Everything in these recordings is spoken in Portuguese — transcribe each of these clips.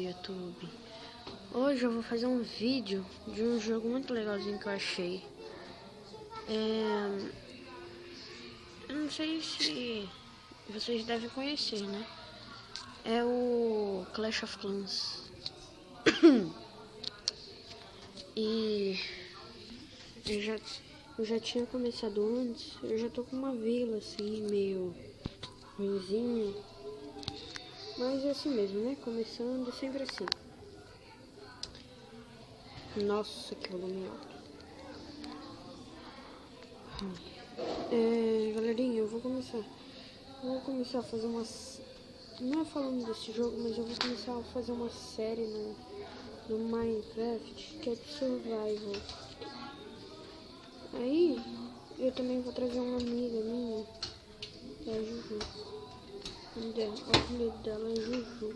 YouTube. Hoje eu vou fazer um vídeo de um jogo muito legalzinho que eu achei. Eu não sei se vocês devem conhecer, né? É o Clash of Clans. E eu já tinha começado antes. Eu já tô com uma vila assim, meio ruinzinha. Mas é assim mesmo, né? Começando sempre assim. Nossa, que volume alto. Galerinha, eu vou começar a fazer umas... Não é falando desse jogo, mas eu vou começar a fazer uma série no Minecraft, que é de survival. Aí, eu também vou trazer uma amiga minha, que é a Juju. O apelido dela é Juju.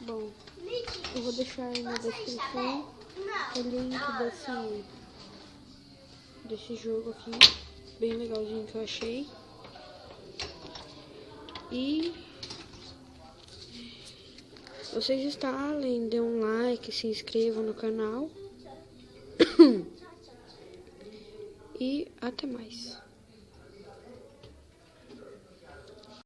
Bom, eu vou deixar aí na descrição o link desse jogo aqui, bem legalzinho que eu achei. E vocês instalem, dêem um like, se inscrevam no canal. E até mais.